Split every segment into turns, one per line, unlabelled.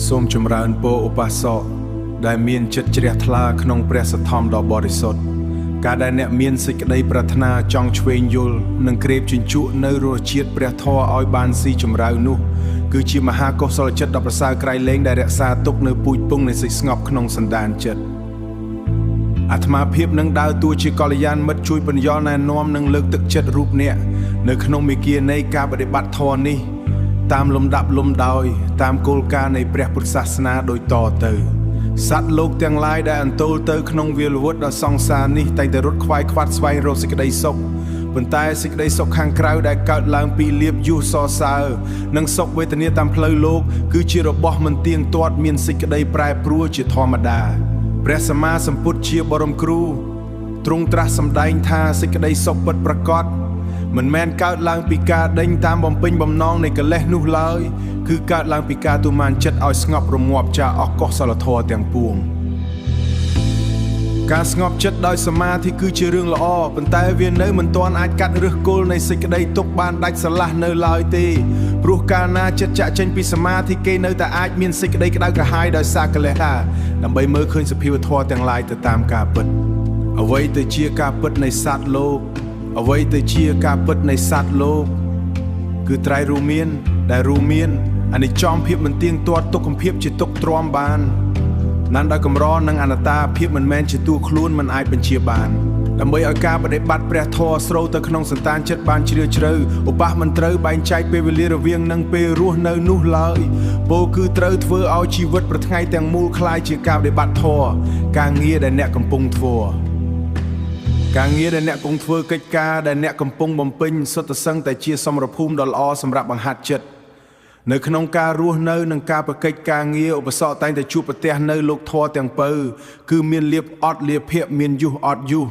សូមចម្រើនពរឧបាសកដែលមានចិត្តជ្រះថ្លាក្នុងព្រះសទ្ធំដ៏បរិសុទ្ធការដែលអ្នកមានសេចក្តីប្រាថ្នាចង់ឆ្វេងយល់និងក្រេបជញ្ជក់នៅរសជាតិព្រះធម៌ឲ្យបានស៊ីជម្រៅនោះគឺជាមហាកុសលចិត្តដ៏ប្រសើរក្រៃលែងដែលរក្សាទុកនៅពូជពង្សនៃសេចក្តីស្ងប់ក្នុងសន្តានចិត្តអាត្មាភាពនឹងដើរតួជាកល្យានមិត្តជួយពន្យល់ណែនាំនិងលើកទឹកចិត្តរូបអ្នកនៅក្នុងមេគានៃការបដិបត្តិធម៌នេះតាមលំដាប់លំដោយតាមគោលការណ៍នៃព្រះពុទ្ធសាសនាដូចតទៅសត្វលោកទាំងឡាយដែលអន្ទោលទៅក្នុងវាលវុធដ៏សង្សារនេះតែងតែរត់ខ្វាយខ្វាត់ស្វែងរកសេចក្តីសុខប៉ុន្តែសេចក្តីសុខខាងក្រៅដែលកើតឡើងពីលៀបយុះសរសើរនិងសុខវេទនាតាមផ្លូវលោកគឺជារបស់មិនទៀងទាត់មានសេចក្តីប្រែប្រួលជាធម្មតាព្រះសម្មាសម្ពុទ្ធជាបរមគ្រូទ្រង់ត្រាស់សម្ដែងថាសេចក្តីសុខពិតប្រាកដមិនមែនកើតឡើងពីការដេញតាមបំពេញបំណងនៃកិលេសនោះឡើយគឺកើតឡើងពីការទូមានចិត្តឲ្យស្ងប់រងាប់ចាកអស់កុសលធម៌ទាំងពួងការស្ងប់ចិត្តដោយសមាធិគឺជារឿងល្អប៉ុន្តែវានៅមិនទាន់អាចកាត់ឫសគល់នៃសេចក្តីទុក្ខបានដាច់ស្រឡះនៅឡើយទេព្រោះកាលណាចិត្តចាក់ចេញពីសមាធិគេនៅតែអាចមានសេចក្តីក្តៅក្រហាយដោយសារកិលេសដែរដើម្បីមើលឃើញសភាវធម៌ទាំងឡាយទៅតាមការពិតអ្វីទៅជាការពិតនៃសត្វលោកអ្វីទៅជាការពិតនៃសត្វលោកគឺត្រៃរួមមានដែលរួមមានអនិច្ចំភាពមិនទៀងទាត់ទុក្ខភាពជាទុក្ខទ្រាំបានណានដោយកម្រនិងអនត្តាភាពមិនមែនជាតួខ្លួនមិនអាចបញ្ជាបានដើម្បីឲ្យការបដិបត្តិព្រះធម៌ស្រូវទៅក្នុងសន្តានចិត្តបានជ្រាលជ្រៅឧបមិនត្រូវបែងចែកពេលវេលារវាងនិងពេលរស់នៅនោះឡើយពោលគឺត្រូវធ្វើឲ្យជីវិតប្រថ្ងៃទាំងមូលคล้ายជាការបដិបត្តិធម៌ការងារដែលអ្នកកំពុងធ្វើការងារដែលអ្នកកំពុងធ្វើកិច្ចការដែលអ្នកកំពុងបំពេញសុទ្ធសឹងតែជាសមរភូមិដ៏ល្អសម្រាប់បង្ហាត់ចិត្តនៅក្នុងការរស់នៅនិងការប្រកិច្ចការងារឧបសគ្គតែងតែជួបប្រទះនៅលោកធម៌ទាំងពៅគឺមានលៀបអត់លៀបភ័ក្រមានយុះអត់យុះ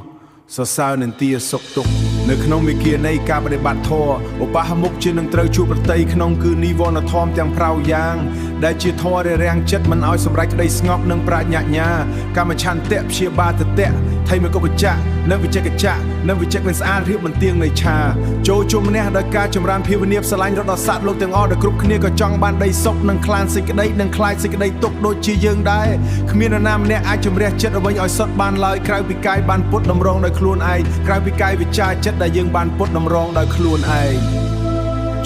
សរសើរនឹងទាសុខទុក្ខនៅក្នុងមេគានៃការបដិបត្តិធម៌ឧបហមុខជានឹងត្រូវជួបប្រតិក្នុងគឺនិវរណធម៌ទាំង5យ៉ាងដែលជាធម៌រារាំងចិត្តមិនឲ្យសម្រេចក្តីស្ងប់និងប្រាជ្ញាញ្ញាកម្មឆន្ទៈព្យាបាទតៈថៃមកុបច្ចៈនិងវិជ្ជកិច្ចៈនិងវិជ្ជកិច្ចស្អាតរៀបមិនទៀងនៃឆាចូលជុំម្នាក់ដោយការចម្រើនភាវនាបស្រឡាញ់រត់ដល់សត្វលោកទាំងអស់ដែលគ្រប់គ្នាក៏ចង់បានដីសុខនិងខ្លានសេចក្តីនិងខ្លាចសេចក្តីទុក្ខដូចជាយើងដែរគ្មាននរណាម្នាក់អាចជំរះចិត្តអ្វីឲ្យសុទ្ធបានឡើយក្រៅពីកាយបានពុតតម្រង់ដោយខ្លួនឯងក្រៅពីកាយវិចារចិត្តដែលយើងបានពុតតម្រង់ដោយខ្លួនឯង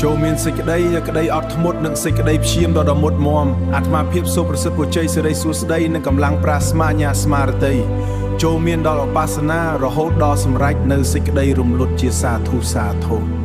ចូលមានសេចក្តីក្តីអត់ធ្មត់និងសេចក្តីព្យាមដ៏មុតមមអាត្មាភាពសុប្រសិទ្ធពជ័យសិរីសួស្តីនិងកម្លាំងប្រាស្មាញ្ញាស្មារតីចូលមានដល់ឧបាសនារហូតដល់សម្រេចនៅសេចក្តីរំលត់ជាសាធុសាធុ